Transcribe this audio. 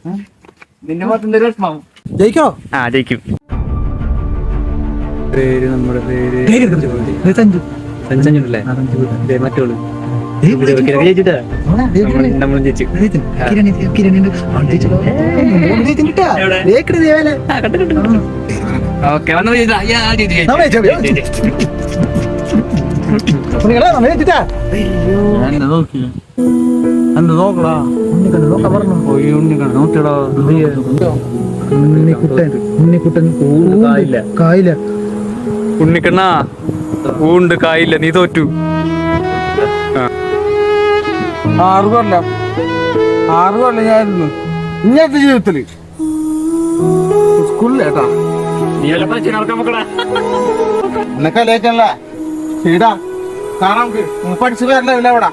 നിന്റെ ഭാഗത്ത് എന്തൊരു വിഷമാവും. ജയിക്കോ? ആ ജയിക്കും. പേര് നമ്മുടെ പേര് മറ്റോള് നമ്മൾ ജയിച്ചു. ഓക്കെ വന്നു നോക്കടാ ഉണ്ണിക്കണ്ണാ ഊണ്ട് കായില്ല നീ തോറ്റു. 6 കൊല്ലം ഞാനിരുന്നു ഇങ്ങനത്തെ ജീവിതത്തില് സ്കൂളിലേട്ടാ കളിയാക്കല്ല ചെയ്ടാ കാണാം പഠിച്ചു വരണ്ട ഇവിടെ.